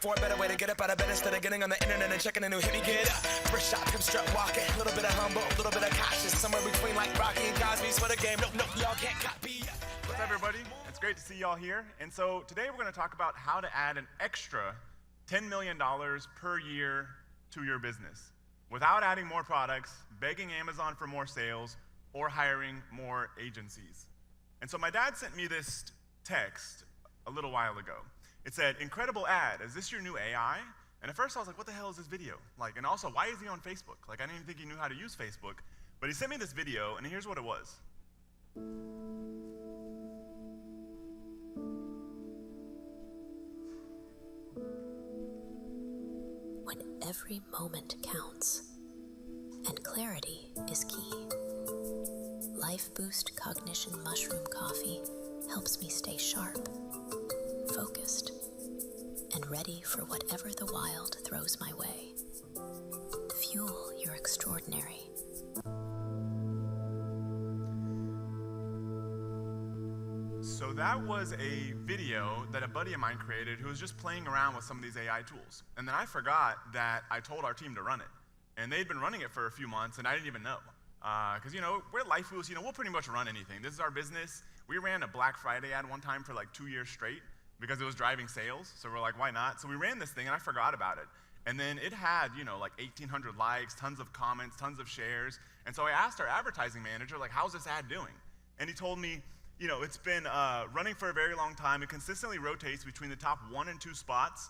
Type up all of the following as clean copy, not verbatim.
for a better way to get up out of bed instead of getting on the internet and checking a new hit. Me get up, first shot, hip strut walking, a little bit of humble, a little bit of cautious, somewhere between like Rocky and Cosby's for the game. Nope, y'all can't copy. What's up, everybody? It's great to see y'all here. And so today we're going to talk about how to add an extra $10 million per year to your business without adding more products, begging Amazon for more sales, or hiring more agencies. And so my dad sent me this text a little while ago. It said, "Incredible ad, is this your new AI?" And at first I was like, what the hell is this video? Like, and also, why is he on Facebook? Like, I didn't even think he knew how to use Facebook. But he sent me this video, and here's what it was. When every moment counts, and clarity is key. Life Boost Cognition Mushroom Coffee helps me stay sharp, focused, and ready for whatever the wild throws my way. Fuel your extraordinary. So that was a video that a buddy of mine created who was just playing around with some of these AI tools. And then I forgot that I told our team to run it. And they'd been running it for a few months, and I didn't even know. Because, we're at Life Boost, we'll pretty much run anything. This is our business. We ran a Black Friday ad one time for like 2 years straight because it was driving sales. So we're like, why not? So we ran this thing, and I forgot about it. And then it had, like 1,800 likes, tons of comments, tons of shares. And so I asked our advertising manager, like, how's this ad doing? And he told me, it's been running for a very long time. It consistently rotates between the top 1 and 2 spots.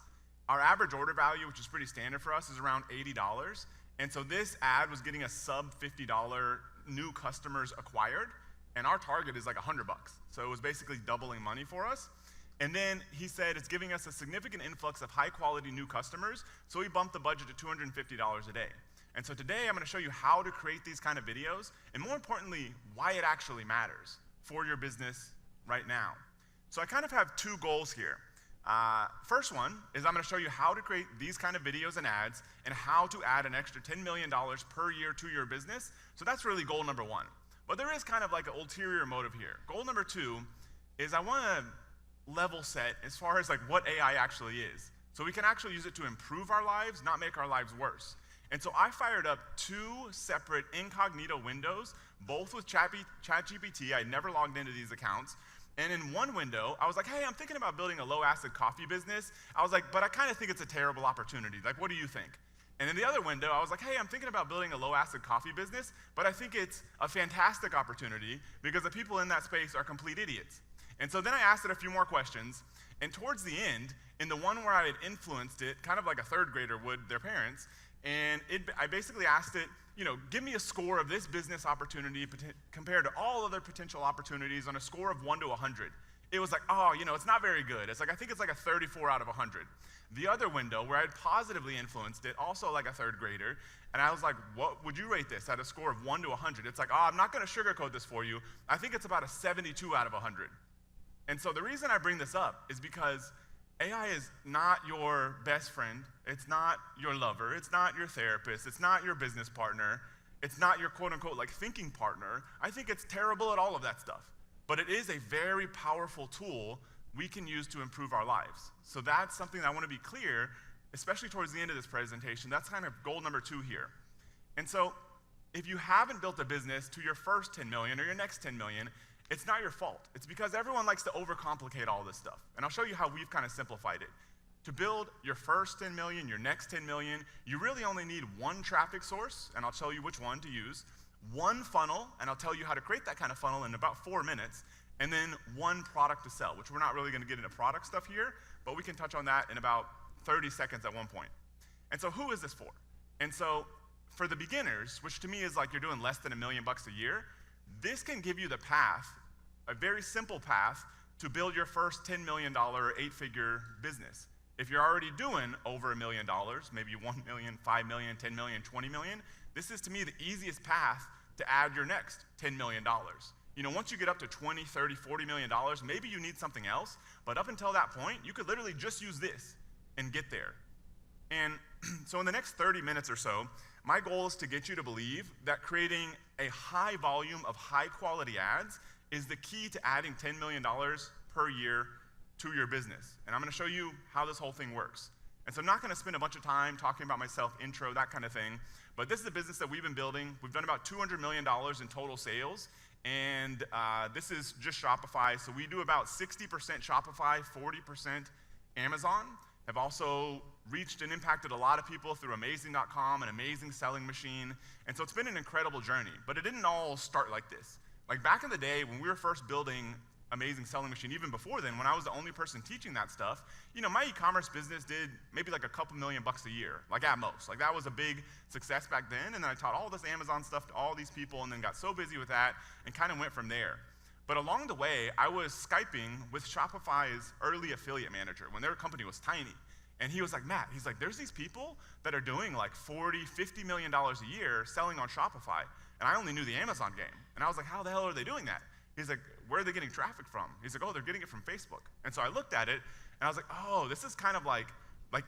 Our average order value, which is pretty standard for us, is around $80. And so this ad was getting a sub $50 new customers acquired, and our target is like $100. So it was basically doubling money for us. And then he said it's giving us a significant influx of high quality new customers, so we bumped the budget to $250 a day. And so today I'm gonna show you how to create these kind of videos, and more importantly, why it actually matters for your business right now. So I kind of have 2 goals here. First one is I'm gonna show you how to create these kind of videos and ads and how to add an extra $10 million per year to your business. So that's really goal number 1. But there is kind of like an ulterior motive here. Goal number 2 is I wanna level set as far as like what AI actually is. So we can actually use it to improve our lives, not make our lives worse. And so I fired up 2 separate incognito windows, both with ChatGPT. I never logged into these accounts. And in one window, I was like, hey, I'm thinking about building a low-acid coffee business. I was like, but I kind of think it's a terrible opportunity. Like, what do you think? And in the other window, I was like, hey, I'm thinking about building a low-acid coffee business, but I think it's a fantastic opportunity because the people in that space are complete idiots. And so then I asked it a few more questions, and towards the end, in the one where I had influenced it, kind of like a 3rd grader would their parents, and I basically asked it, give me a score of this business opportunity compared to all other potential opportunities on a score of 1 to 100. It was like, it's not very good. It's like, I think it's like a 34 out of 100. The other window, where I had positively influenced it, also like a 3rd grader, and I was like, what would you rate this at a score of 1 to 100? It's like, I'm not gonna sugarcoat this for you. I think it's about a 72 out of 100. And so the reason I bring this up is because AI is not your best friend, it's not your lover, it's not your therapist, it's not your business partner, it's not your quote-unquote like thinking partner. I think it's terrible at all of that stuff. But it is a very powerful tool we can use to improve our lives. So that's something that I want to be clear, especially towards the end of this presentation. That's kind of goal number 2 here. And so if you haven't built a business to your first 10 million or your next 10 million, it's not your fault. It's because everyone likes to overcomplicate all this stuff. And I'll show you how we've kind of simplified it. To build your first 10 million, your next 10 million, you really only need 1 traffic source, and I'll tell you which one to use, 1 funnel, and I'll tell you how to create that kind of funnel in about 4 minutes, and then 1 product to sell, which we're not really gonna get into product stuff here, but we can touch on that in about 30 seconds at one point. And so who is this for? And so for the beginners, which to me is like you're doing less than $1 million a year, this can give you the path, a very simple path, to build your first $10 million or 8-figure business. If you're already doing over $1 million, maybe 1 million, 5 million, 10 million, 20 million, this is to me the easiest path to add your next $10 million. Once you get up to 20, 30, 40 million dollars, maybe you need something else, but up until that point, you could literally just use this and get there. And so in the next 30 minutes or so, my goal is to get you to believe that creating a high volume of high quality ads is the key to adding $10 million per year to your business. And I'm gonna show you how this whole thing works. And so I'm not gonna spend a bunch of time talking about myself, intro, that kind of thing, but this is a business that we've been building. We've done about $200 million in total sales, and this is just Shopify. So we do about 60% Shopify, 40% Amazon. Have also reached and impacted a lot of people through Amazing.com, an amazing selling machine. And so it's been an incredible journey, but it didn't all start like this. Like back in the day when we were first building Amazing Selling Machine, even before then, when I was the only person teaching that stuff, my e-commerce business did maybe like a couple $1,000,000 a year, like at most. Like that was a big success back then, and then I taught all this Amazon stuff to all these people, and then got so busy with that, and kind of went from there. But along the way, I was Skyping with Shopify's early affiliate manager when their company was tiny. And he was like, Matt, he's like, there's these people that are doing like $40, $50 million a year selling on Shopify, and I only knew the Amazon game. And I was like, how the hell are they doing that? He's like, where are they getting traffic from? He's like, oh, they're getting it from Facebook. And so I looked at it, and I was like, oh, this is kind of like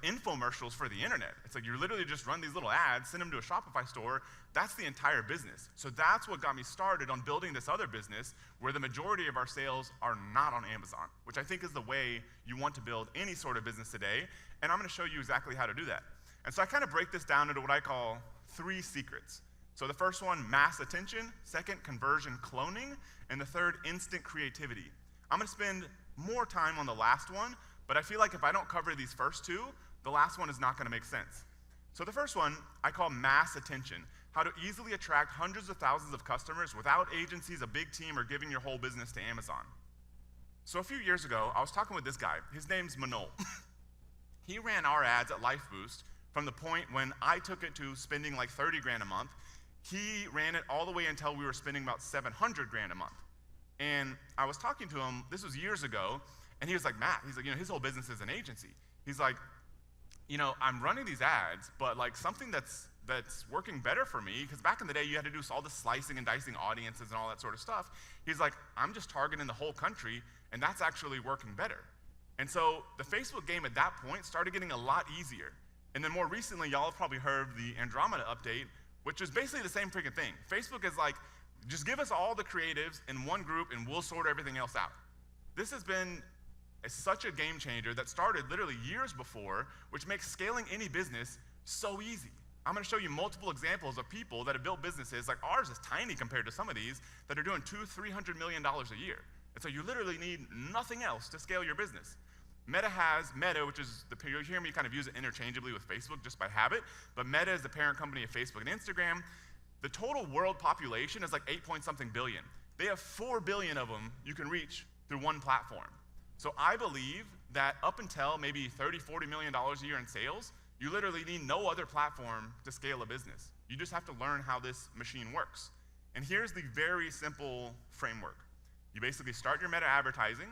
infomercials for the internet. It's like you literally just run these little ads, send them to a Shopify store. That's the entire business. So that's what got me started on building this other business where the majority of our sales are not on Amazon, which I think is the way you want to build any sort of business today. And I'm gonna show you exactly how to do that. And so I kind of break this down into what I call 3 secrets. So the first one, mass attention. Second, conversion cloning. And the third, instant creativity. I'm gonna spend more time on the last one, but I feel like if I don't cover these first 2, the last one is not gonna make sense. So the first one, I call mass attention. How to easily attract hundreds of thousands of customers without agencies, a big team, or giving your whole business to Amazon. So a few years ago, I was talking with this guy. His name's Manol. He ran our ads at LifeBoost from the point when I took it to spending like 30 grand a month. He ran it all the way until we were spending about 700 grand a month. And I was talking to him, this was years ago, and he was like, Matt, he's like, his whole business is an agency. He's like, I'm running these ads, but like something that's working better for me, because back in the day you had to do all the slicing and dicing audiences and all that sort of stuff. He's like, I'm just targeting the whole country, and that's actually working better. And so the Facebook game at that point started getting a lot easier. And then more recently, y'all have probably heard the Andromeda update, which is basically the same freaking thing. Facebook is like, just give us all the creatives in one group and we'll sort everything else out. This has been such a game changer that started literally years before, which makes scaling any business so easy. I'm gonna show you multiple examples of people that have built businesses, like ours is tiny compared to some of these, that are doing $200-300 million a year. And so you literally need nothing else to scale your business. Meta has Meta, which is, you'll hear me kind of use it interchangeably with Facebook just by habit, but Meta is the parent company of Facebook and Instagram. The total world population is like 8-point-something billion. They have 4 billion of them you can reach through one platform. So I believe that up until maybe $30-40 million a year in sales, you literally need no other platform to scale a business. You just have to learn how this machine works. And here's the very simple framework. You basically start your Meta advertising,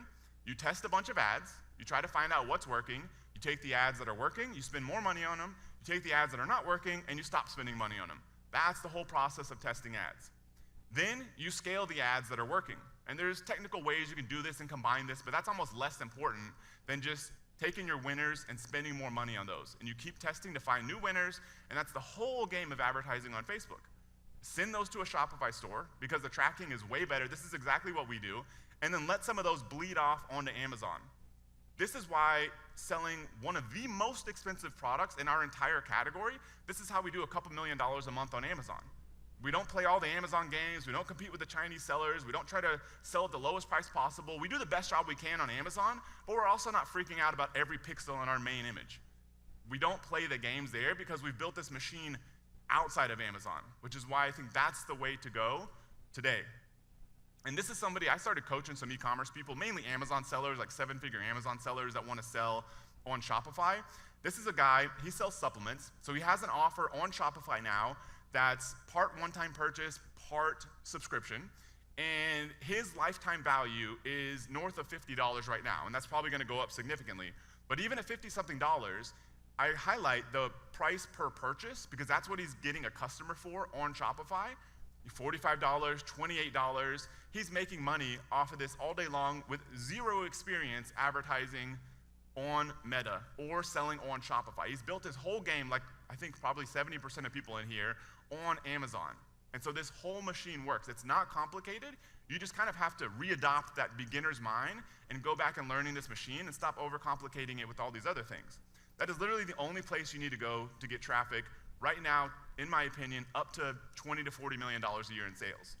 you test a bunch of ads, you try to find out what's working, you take the ads that are working, you spend more money on them, you take the ads that are not working, and you stop spending money on them. That's the whole process of testing ads. Then you scale the ads that are working. And there's technical ways you can do this and combine this, but that's almost less important than just taking your winners and spending more money on those. And you keep testing to find new winners, and that's the whole game of advertising on Facebook. Send those to a Shopify store because the tracking is way better. This is exactly what we do. And then let some of those bleed off onto Amazon. This is why selling one of the most expensive products in our entire category, this is how we do a couple $1 million a month on Amazon. We don't play all the Amazon games, we don't compete with the Chinese sellers, we don't try to sell at the lowest price possible. We do the best job we can on Amazon, but we're also not freaking out about every pixel in our main image. We don't play the games there because we've built this machine outside of Amazon, which is why I think that's the way to go today. And this is somebody, I started coaching some e-commerce people, mainly Amazon sellers, like 7-figure Amazon sellers that want to sell on Shopify. This is a guy, he sells supplements, so he has an offer on Shopify now that's part one-time purchase, part subscription, and his lifetime value is north of $50 right now, and that's probably gonna go up significantly. But even at $50-something, I highlight the price per purchase because that's what he's getting a customer for on Shopify. $45, $28, he's making money off of this all day long with zero experience advertising on Meta or selling on Shopify. He's built his whole game, like I think probably 70% of people in here, on Amazon. And so this whole machine works. It's not complicated. You just kind of have to readopt that beginner's mind and go back and learning this machine and stop overcomplicating it with all these other things. That is literally the only place you need to go to get traffic right now, in my opinion, up to $20 to $40 million a year in sales.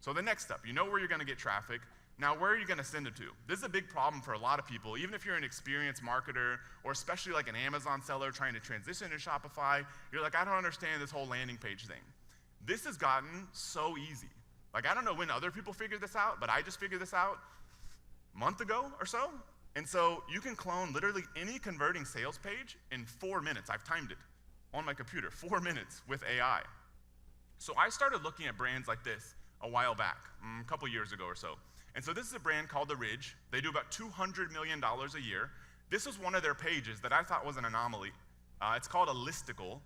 So the next step, you know where you're gonna get traffic. Now, where are you gonna send it to? This is a big problem for a lot of people. Even if you're an experienced marketer, or especially like an Amazon seller trying to transition to Shopify, you're like, I don't understand this whole landing page thing. This has gotten so easy. Like, I don't know when other people figured this out, but I just figured this out a month ago or so. And so you can clone literally any converting sales page in 4 minutes. I've timed it on my computer, 4 minutes with AI. So I started looking at brands like this a while back, a couple years ago or so. And so this is a brand called The Ridge. They do about $200 million a year. This was one of their pages that I thought was an anomaly. It's called a listicle.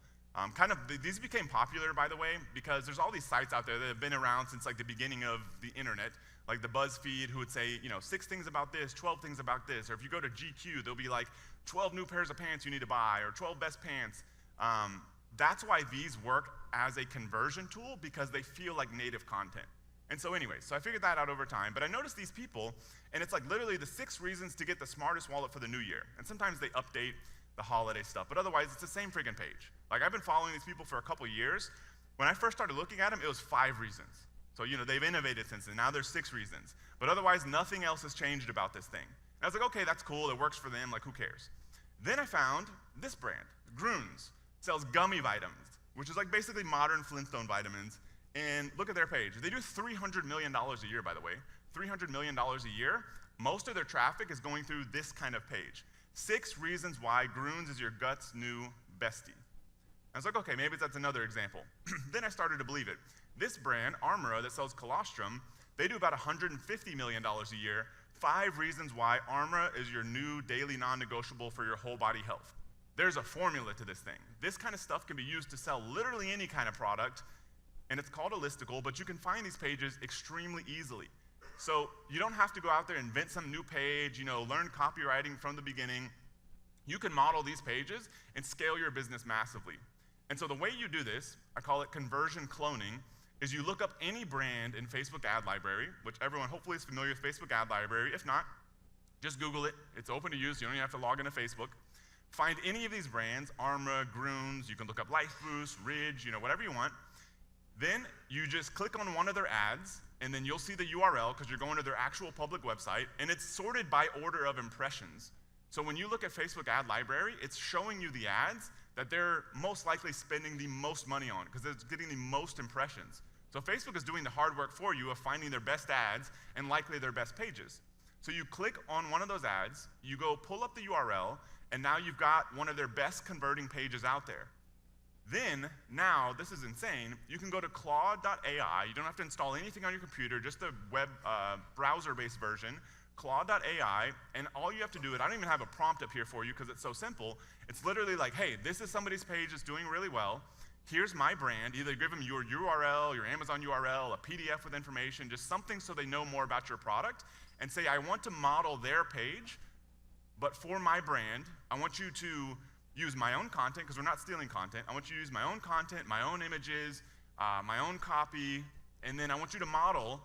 These became popular, by the way, because there's all these sites out there that have been around since like the beginning of the internet, like the BuzzFeed, who would say, 6 things about this, 12 things about this. Or if you go to GQ, there'll be like 12 new pairs of pants you need to buy, or 12 best pants. That's why these work as a conversion tool, because they feel like native content. And so anyway, so I figured that out over time, but I noticed these people, and it's like literally the 6 reasons to get the smartest wallet for the new year. And sometimes they update the holiday stuff, but otherwise it's the same friggin' page. Like, I've been following these people for a couple years. When I first started looking at them, it was 5 reasons. So, they've innovated since then. Now there's 6 reasons. But otherwise, nothing else has changed about this thing. And I was like, okay, that's cool, it works for them, like, who cares? Then I found this brand, Grüns, sells gummy vitamins, which is like basically modern Flintstone vitamins. And look at their page. They do $300 million a year, by the way. $300 million a year. Most of their traffic is going through this kind of page. 6 reasons why Grüns is your gut's new bestie. I was like, okay, maybe that's another example. Then I started to believe it. This brand, Armora, that sells colostrum, they do about $150 million a year. 5 reasons why Armora is your new daily non-negotiable for your whole body health. There's a formula to this thing. This kind of stuff can be used to sell literally any kind of product, and it's called a listicle, but you can find these pages extremely easily. So you don't have to go out there and invent some new page, learn copywriting from the beginning. You can model these pages and scale your business massively. And so the way you do this, I call it conversion cloning, is you look up any brand in Facebook Ad Library, which everyone hopefully is familiar with Facebook Ad Library. If not, just Google it. It's open to use. You don't even have to log into Facebook. Find any of these brands, Armora, Grüns, you can look up LifeBoost, Ridge, whatever you want. Then you just click on one of their ads, and then you'll see the URL because you're going to their actual public website, and it's sorted by order of impressions. So when you look at Facebook Ad Library, it's showing you the ads that they're most likely spending the most money on because it's getting the most impressions. So Facebook is doing the hard work for you of finding their best ads and likely their best pages. So you click on one of those ads, you go pull up the URL, and now you've got one of their best converting pages out there. Then, now, this is insane, you can go to Claude.ai. You don't have to install anything on your computer, just a web browser-based version, Claude.ai, and all you have to do, I don't even have a prompt up here for you because it's so simple. It's literally like, hey, this is somebody's page that's doing really well. Here's my brand. Either give them your URL, your Amazon URL, a PDF with information, just something so they know more about your product, and say, I want to model their page, but for my brand, I want you to use my own content, because we're not stealing content. I want you to use my own content, my own images, my own copy, and then I want you to model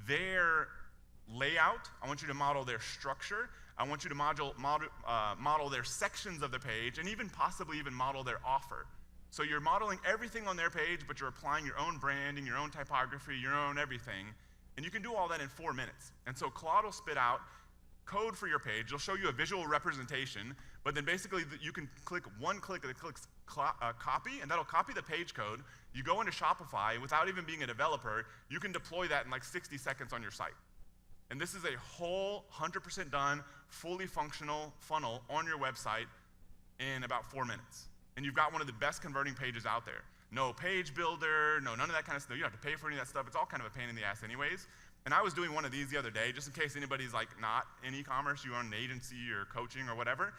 their layout. I want you to model their structure. I want you to model their sections of the page, and even possibly even model their offer. So you're modeling everything on their page, but you're applying your own branding, your own typography, your own everything, and you can do all that in 4 minutes. And so Claude will spit out code for your page. It'll show you a visual representation, but then basically you can click one click that clicks copy, and that'll copy the page code. You go into Shopify, without even being a developer, you can deploy that in like 60 seconds on your site. And this is a whole 100% done, fully functional funnel on your website in about 4 minutes. And you've got one of the best converting pages out there. No page builder, none of that kind of stuff. You don't have to pay for any of that stuff. It's all kind of a pain in the ass anyways. And I was doing one of these the other day, just in case anybody's like not in e-commerce, you own an agency or coaching or whatever.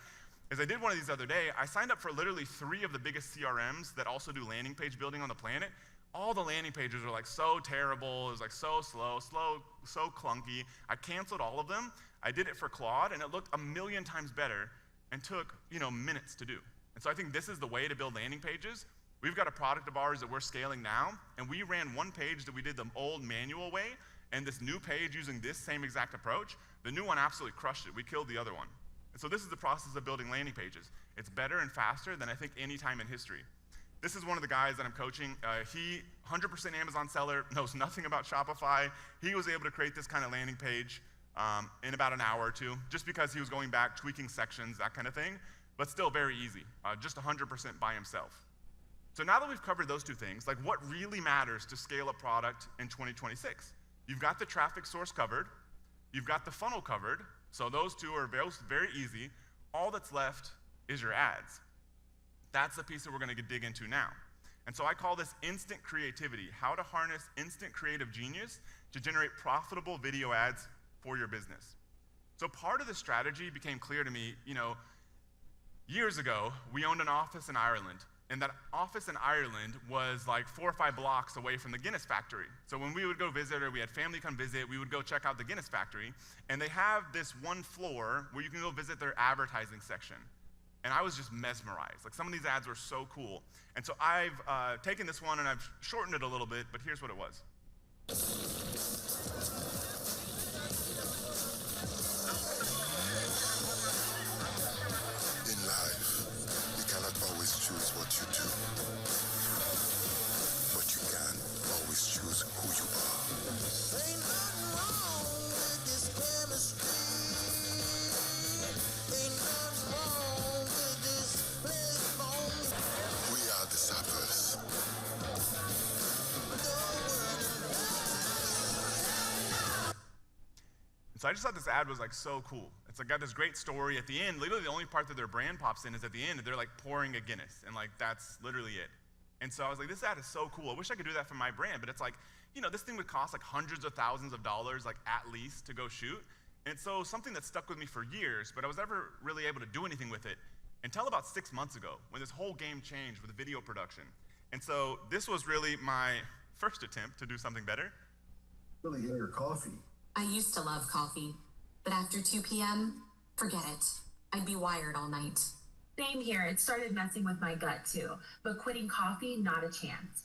As I did one of these the other day, I signed up for literally 3 of the biggest CRMs that also do landing page building on the planet. All the landing pages were like so terrible, it was like so slow, so clunky. I canceled all of them. I did it for Claude, and it looked 1,000,000 times better and took, minutes to do. And so I think this is the way to build landing pages. We've got a product of ours that we're scaling now, and we ran one page that we did the old manual way, and this new page using this same exact approach, the new one absolutely crushed it. We killed the other one. So this is the process of building landing pages. It's better and faster than I think any time in history. This is one of the guys that I'm coaching. He, 100% Amazon seller, knows nothing about Shopify. He was able to create this kind of landing page in about an hour or two, just because he was going back, tweaking sections, that kind of thing, but still very easy, just 100% by himself. So now that we've covered those two things, like what really matters to scale a product in 2026? You've got the traffic source covered, you've got the funnel covered, so those two are very easy. All that's left is your ads. That's the piece that we're gonna dig into now. And so I call this instant creativity, how to harness instant creative genius to generate profitable video ads for your business. So part of the strategy became clear to me, years ago, we owned an office in Ireland, and that office in Ireland was like 4 or 5 blocks away from the Guinness factory. So when we would go visit, or we had family come visit, we would go check out the Guinness factory, and they have this one floor where you can go visit their advertising section. And I was just mesmerized. Like, some of these ads were so cool. And so I've taken this one and I've shortened it a little bit, but here's what it was. In life, you cannot always choose what you do, but you can always choose who you are. Ain't nothing wrong with this chemistry. Ain't nothing wrong with this place. We are the Sappers. So I just thought this ad was like so cool. It's like got this great story at the end. Literally the only part that their brand pops in is at the end, and they're like pouring a Guinness, and like that's literally it. And so I was like, this ad is so cool. I wish I could do that for my brand, but it's like, this thing would cost like hundreds of thousands of dollars, like at least, to go shoot. And so something that stuck with me for years, but I was never really able to do anything with it until about 6 months ago, when this whole game changed with video production. And so this was really my first attempt to do something better. Really hear your coffee. I used to love coffee, but after 2 p.m., forget it. I'd be wired all night. Same here. It started messing with my gut too, but quitting coffee, not a chance.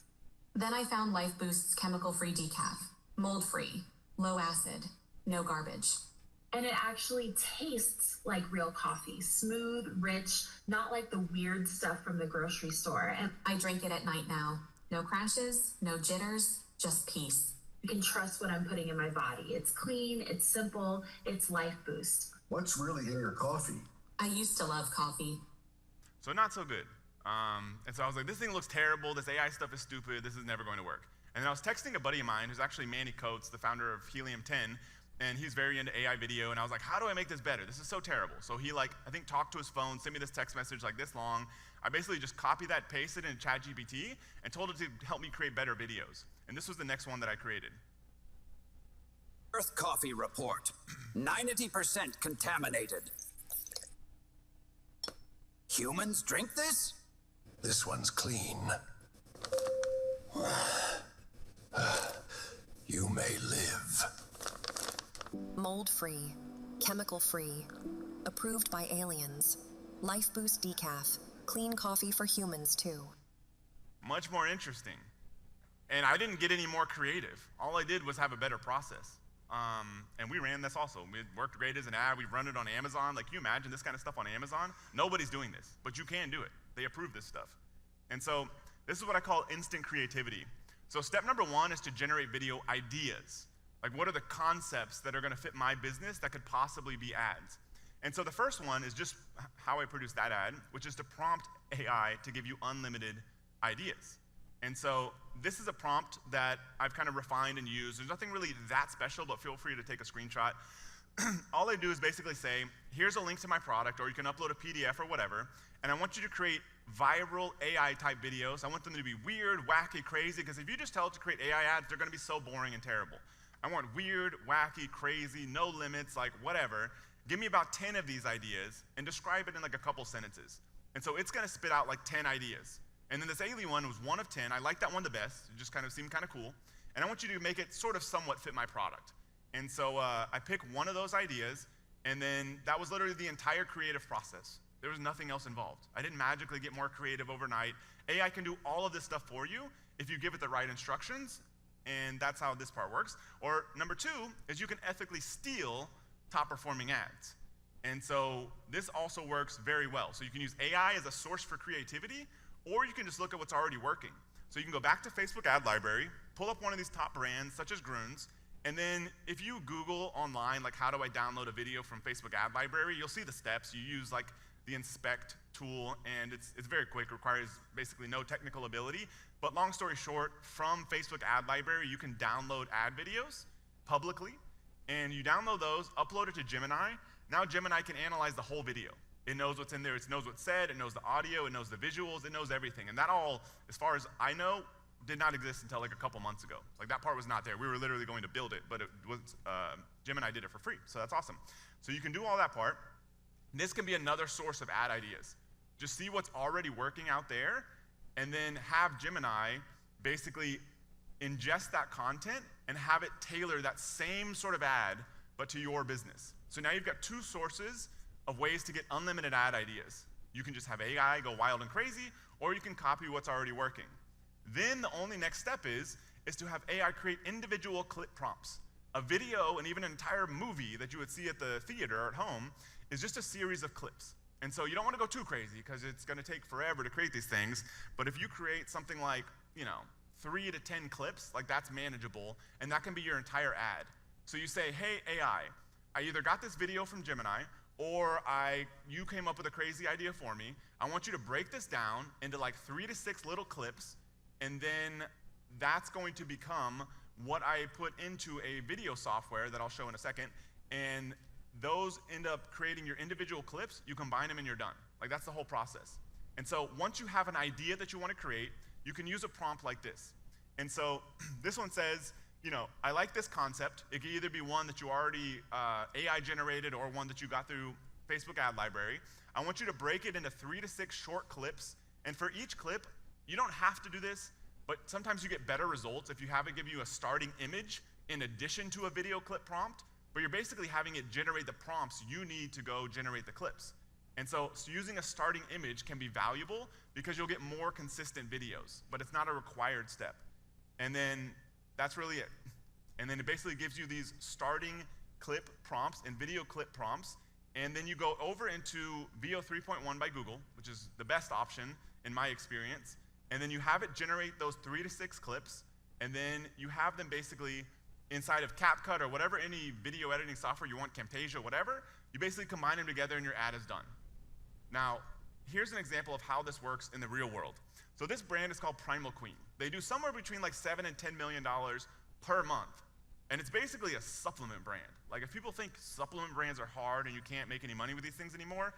Then I found Life Boost's chemical-free decaf, mold-free, low acid, no garbage. And it actually tastes like real coffee, smooth, rich, not like the weird stuff from the grocery store. And I drink it at night now. No crashes, no jitters, just peace. you can trust what I'm putting in my body. It's clean, it's simple, it's Life Boost. What's really in your coffee? I used to love coffee. So not so good. And so I was like, this thing looks terrible. This AI stuff is stupid. This is never going to work. And then I was texting a buddy of mine who's actually Manny Coates, the founder of Helium 10, and he's very into AI video. And I was like, how do I make this better? This is so terrible. So he I think talked to his phone, sent me this text message like this long. I basically just copied that, pasted it in ChatGPT, and told it to help me create better videos. And this was the next one that I created. Earth Coffee Report. 90% contaminated. Humans drink this? This one's clean. You may live. Mold-free, chemical-free, approved by aliens. Life Boost Decaf, clean coffee for humans too. Much more interesting. And I didn't get any more creative. All I did was have a better process. And we ran this also. It worked great as an ad. We run it on Amazon. Like, can you imagine this kind of stuff on Amazon? Nobody's doing this, but you can do it. They approve this stuff. And so this is what I call instant creativity. So step number one is to generate video ideas. Like, what are the concepts that are gonna fit my business that could possibly be ads? And so the first one is just how I produce that ad, which is to prompt AI to give you unlimited ideas. And so this is a prompt that I've kind of refined and used. There's nothing really that special, but feel free to take a screenshot. All I do is basically say, here's a link to my product, or you can upload a PDF or whatever, and I want you to create viral AI type videos. I want them to be weird, wacky, crazy, because if you just tell it to create AI ads, they're gonna be so boring and terrible. I want weird, wacky, crazy, no limits, like whatever. Give me about 10 of these ideas and describe it in like a couple sentences. And so it's gonna spit out like 10 ideas. And then this alien one was 1 of 10. I like that one the best. It just kind of seemed kind of cool. And I want you to make it sort of somewhat fit my product. And so I pick one of those ideas, and then that was literally the entire creative process. There was nothing else involved. I didn't magically get more creative overnight. AI can do all of this stuff for you if you give it the right instructions, and that's how this part works. Or number 2 is you can ethically steal top performing ads. And so this also works very well. So you can use AI as a source for creativity, or you can just look at what's already working. So you can go back to Facebook Ad Library, pull up one of these top brands, such as Grüns, and then if you Google online, like how do I download a video from Facebook Ad Library, you'll see the steps. You use like the inspect tool, and it's very quick, requires basically no technical ability. But long story short, from Facebook Ad Library, you can download ad videos publicly, and you download those, upload it to Gemini. Now Gemini can analyze the whole video. It knows what's in there, it knows what's said, it knows the audio, it knows the visuals, it knows everything. And that all, as far as I know, did not exist until like a couple months ago. Like that part was not there. We were literally going to build it, but it was, Gemini did it for free, so that's awesome. So you can do all that part. This can be another source of ad ideas. Just see what's already working out there, and then have Gemini basically ingest that content and have it tailor that same sort of ad, but to your business. So now you've got two sources of ways to get unlimited ad ideas. You can just have AI go wild and crazy, or you can copy what's already working. Then the only next step is to have AI create individual clip prompts. A video and even an entire movie that you would see at the theater or at home is just a series of clips. And so you don't want to go too crazy because it's going to take forever to create these things. But if you create something like, 3 to 10 clips, like that's manageable, and that can be your entire ad. So you say, hey, AI, I either got this video from Gemini, or you came up with a crazy idea for me. I want you to break this down into like 3 to 6 little clips, and then that's going to become what I put into a video software that I'll show in a second, and those end up creating your individual clips, you combine them and you're done. Like that's the whole process. And so once you have an idea that you want to create, you can use a prompt like this. And so this one says, I like this concept. It could either be one that you already AI generated or one that you got through Facebook Ad Library. I want you to break it into 3 to 6 short clips. And for each clip, you don't have to do this, but sometimes you get better results if you have it give you a starting image in addition to a video clip prompt, but you're basically having it generate the prompts you need to go generate the clips. And so using a starting image can be valuable because you'll get more consistent videos, but it's not a required step. And then that's really it. And then it basically gives you these starting clip prompts and video clip prompts, and then you go over into VO 3.1 by Google, which is the best option in my experience, and then you have it generate those 3 to 6 clips, and then you have them basically inside of CapCut or whatever, any video editing software you want, Camtasia, whatever, you basically combine them together and your ad is done. Now, here's an example of how this works in the real world. So this brand is called Primal Queen. They do somewhere between like $7 and $10 million per month. And it's basically a supplement brand. Like if people think supplement brands are hard and you can't make any money with these things anymore,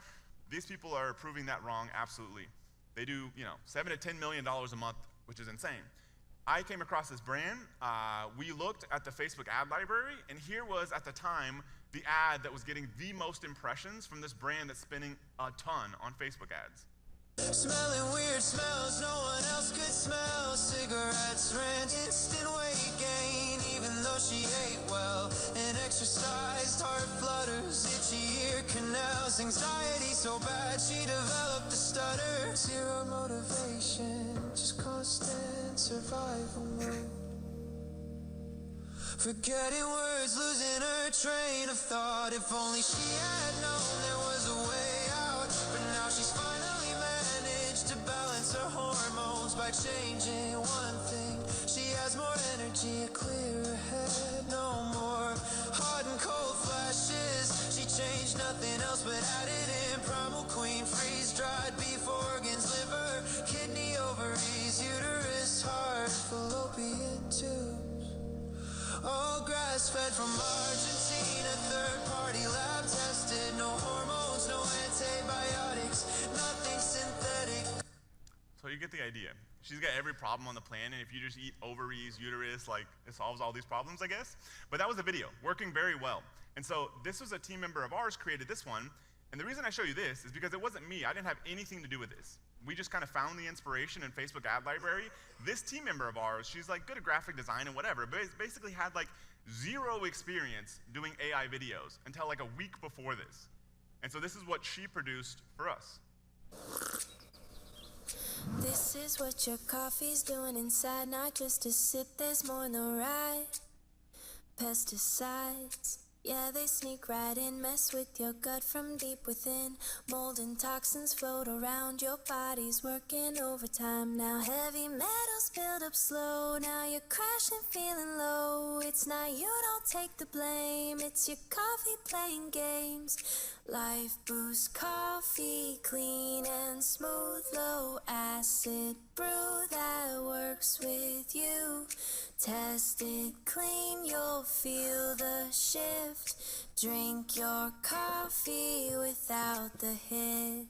these people are proving that wrong absolutely. They do, $7 to $10 million a month, which is insane. I came across this brand. We looked at the Facebook Ad Library, and here was at the time the ad that was getting the most impressions from this brand that's spending a ton on Facebook ads. Smelling weird smells no one else could smell. Cigarettes, rent, instant weight gain, even though she ate well and exercised. Heart flutters, itchy ear canals, anxiety so bad she developed a stutter. Zero motivation, just constant survival mode. Forgetting words, losing her train of thought. If only she had known there was a way out. But now she's finally managed to balance her hormones by changing one thing. She has more energy, a clearer head, no more hot and cold flashes. She changed nothing else but added in Primal Queen, freeze-dried beef organs, liver, kidney, ovaries, uterus, heart, fallopian tubes. All grass-fed from Argentina, third-party lab tested, no hormones, no antibiotics, nothing synthetic. So you get the idea. She's got every problem on the planet. If you just eat ovaries, uterus, like it solves all these problems, I guess. But that was a video, working very well. And so this was a team member of ours created this one. And the reason I show you this is because it wasn't me. I didn't have anything to do with this. We just kind of found the inspiration in Facebook Ad Library. This team member of ours, she's like good at graphic design and whatever, but basically had like zero experience doing AI videos until like a week before this. And so this is what she produced for us. This is what your coffee's doing inside, not just a sip, there's more in the ride. Pesticides, Yeah, they sneak right in, mess with your gut from deep within. Mold and toxins float around, your body's working overtime. Now heavy metals build up slow, now you're crashing feeling low. It's not you, don't take the blame, it's your coffee playing games. Life Boost coffee, clean and smooth, low acid brew that works with you. Test it clean, you'll feel the shift. Drink your coffee without the hit.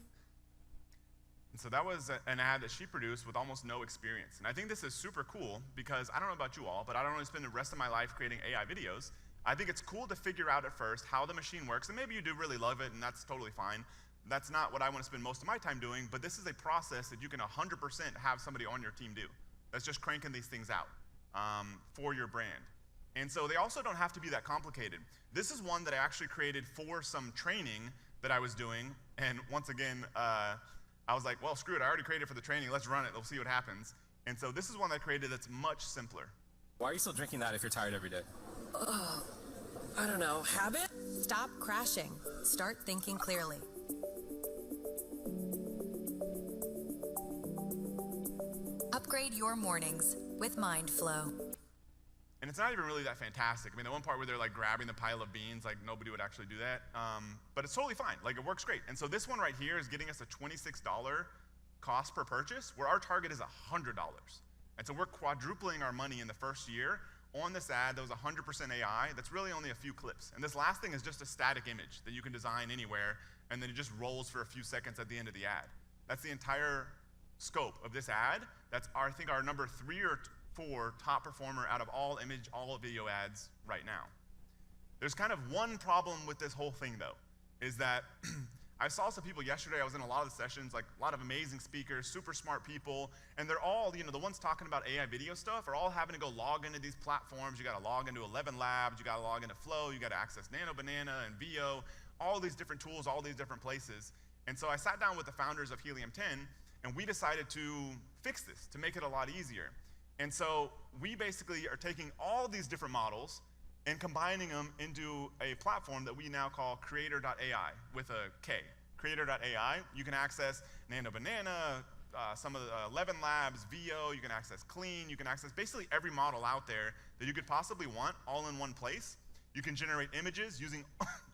And so that was an ad that she produced with almost no experience. And I think this is super cool because I don't know about you all, but I don't want to spend the rest of my life creating AI videos. I think it's cool to figure out at first how the machine works, and maybe you do really love it, and that's totally fine. That's not what I want to spend most of my time doing, but this is a process that you can 100% have somebody on your team do. That's just cranking these things out for your brand. And so they also don't have to be that complicated. This is one that I actually created for some training that I was doing, and once again, I was like, well, screw it, I already created it for the training, let's run it, we'll see what happens. And so this is one that I created that's much simpler. Why are you still drinking that if you're tired every day? I don't know, habit? Stop crashing. Start thinking clearly. Upgrade your mornings with MindFlow. And it's not even really that fantastic. I mean, the one part where they're like grabbing the pile of beans, like nobody would actually do that. But it's totally fine, like it works great. And so this one right here is getting us a $26 cost per purchase, where our target is $100. And so we're quadrupling our money in the first year. On this ad, that was 100% AI. That's really only a few clips. And this last thing is just a static image that you can design anywhere, and then it just rolls for a few seconds at the end of the ad. That's the entire scope of this ad. That's, I think, our number 3 or 4 top performer out of all image, all video ads right now. There's kind of one problem with this whole thing, though, is that I saw some people yesterday, I was in a lot of the sessions, like a lot of amazing speakers, super smart people, and they're all, the ones talking about AI video stuff are all having to go log into these platforms. You gotta log into 11 Labs, you gotta log into Flow, you gotta access Nano Banana and VO, all these different tools, all these different places. And so I sat down with the founders of Helium 10, and we decided to fix this, to make it a lot easier. And so we basically are taking all these different models and combining them into a platform that we now call Creator.ai with a K. Creator.ai, you can access Nano Banana, some of the 11 Labs, VO, you can access Clean, you can access basically every model out there that you could possibly want all in one place. You can generate images using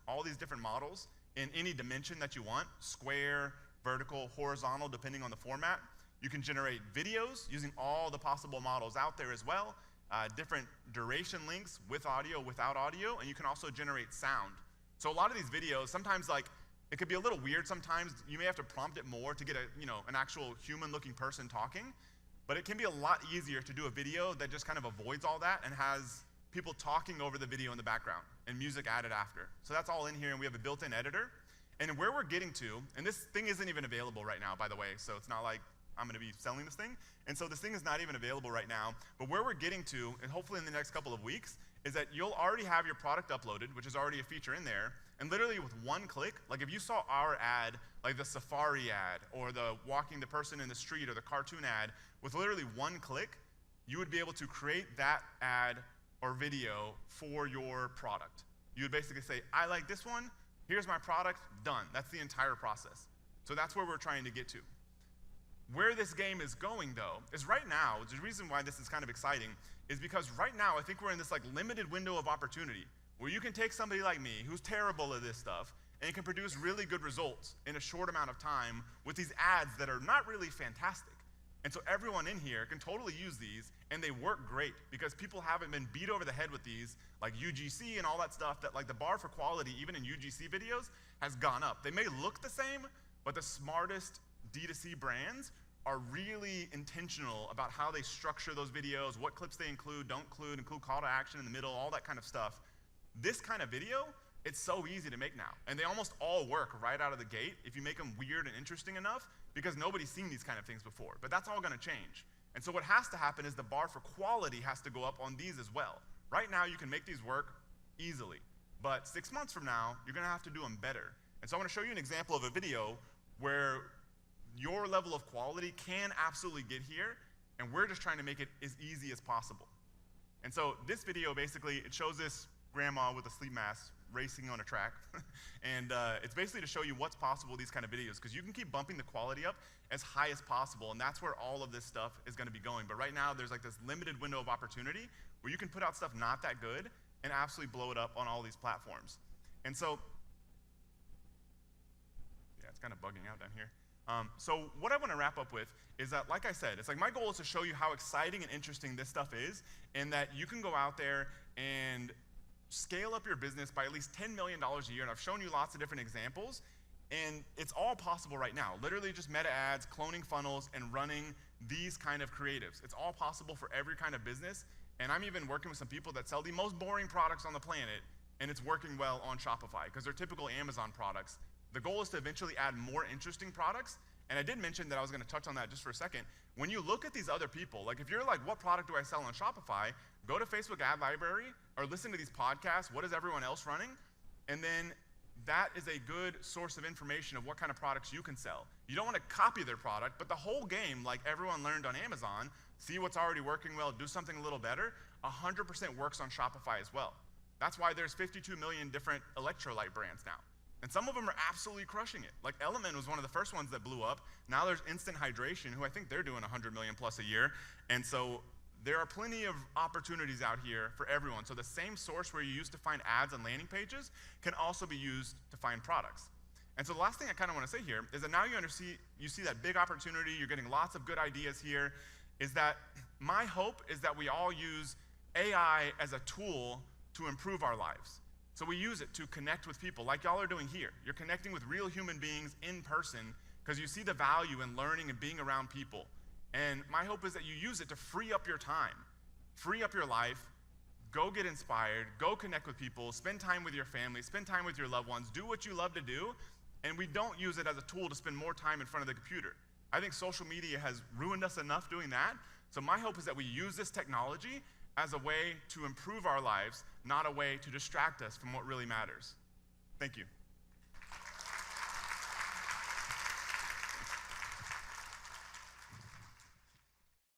all these different models in any dimension that you want, square, vertical, horizontal, depending on the format. You can generate videos using all the possible models out there as well. Different duration lengths with audio, without audio, and you can also generate sound. So a lot of these videos, sometimes it could be a little weird sometimes. You may have to prompt it more to get an actual human-looking person talking, but it can be a lot easier to do a video that just kind of avoids all that and has people talking over the video in the background and music added after. So that's all in here, and we have a built-in editor. And where we're getting to, and this thing isn't even available right now, by the way, so it's not like I'm gonna be selling this thing. And so this thing is not even available right now, but where we're getting to, and hopefully in the next couple of weeks, is that you'll already have your product uploaded, which is already a feature in there, and literally with one click, like if you saw our ad, like the Safari ad, or the walking the person in the street, or the cartoon ad, with literally one click, you would be able to create that ad or video for your product. You would basically say, I like this one, here's my product, done. That's the entire process. So that's where we're trying to get to. Where this game is going, though, is right now, the reason why this is kind of exciting is because right now I think we're in this limited window of opportunity where you can take somebody like me who's terrible at this stuff and can produce really good results in a short amount of time with these ads that are not really fantastic. And so everyone in here can totally use these, and they work great because people haven't been beat over the head with these, like UGC and all that stuff, that the bar for quality, even in UGC videos, has gone up. They may look the same, but the smartest D2C brands are really intentional about how they structure those videos, what clips they include, don't include call to action in the middle, all that kind of stuff. This kind of video, it's so easy to make now. And they almost all work right out of the gate if you make them weird and interesting enough, because nobody's seen these kind of things before. But that's all gonna change. And so what has to happen is the bar for quality has to go up on these as well. Right now, you can make these work easily. But 6 months from now, you're gonna have to do them better. And so I wanna show you an example of a video where your level of quality can absolutely get here, and we're just trying to make it as easy as possible. And so this video, basically, it shows this grandma with a sleep mask racing on a track. And it's basically to show you what's possible with these kind of videos, because you can keep bumping the quality up as high as possible, and that's where all of this stuff is going to be going. But right now, there's like this limited window of opportunity where you can put out stuff not that good and absolutely blow it up on all these platforms. And so, yeah, it's kind of bugging out down here. So what I want to wrap up with is that, like I said, it's like my goal is to show you how exciting and interesting this stuff is, and that you can go out there and scale up your business by at least $10 million a year. And I've shown you lots of different examples, and it's all possible right now. Literally just meta ads, cloning funnels, and running these kind of creatives. It's all possible for every kind of business, and I'm even working with some people that sell the most boring products on the planet, and it's working well on Shopify, because they're typical Amazon products. The goal is to eventually add more interesting products, and I did mention that I was going to touch on that just for a second. When you look at these other people, like if you're like, what product do I sell on Shopify? Go to Facebook Ad Library or listen to these podcasts. What is everyone else running? And then that is a good source of information of what kind of products you can sell. You don't want to copy their product, but the whole game, like everyone learned on Amazon, see what's already working well, do something a little better, 100% works on Shopify as well. That's why there's 52 million different electrolyte brands now. And some of them are absolutely crushing it. Like Element was one of the first ones that blew up. Now there's Instant Hydration, who I think they're doing 100 million plus a year. And so there are plenty of opportunities out here for everyone. So the same source where you used to find ads and landing pages can also be used to find products. And so the last thing I kind of want to say here is that now you see that big opportunity, you're getting lots of good ideas here, is that my hope is that we all use AI as a tool to improve our lives. So we use it to connect with people like y'all are doing here. You're connecting with real human beings in person because you see the value in learning and being around people. And my hope is that you use it to free up your time, free up your life, go get inspired, go connect with people, spend time with your family, spend time with your loved ones, do what you love to do, and we don't use it as a tool to spend more time in front of the computer. I think social media has ruined us enough doing that, so my hope is that we use this technology as a way to improve our lives, not a way to distract us from what really matters. Thank you.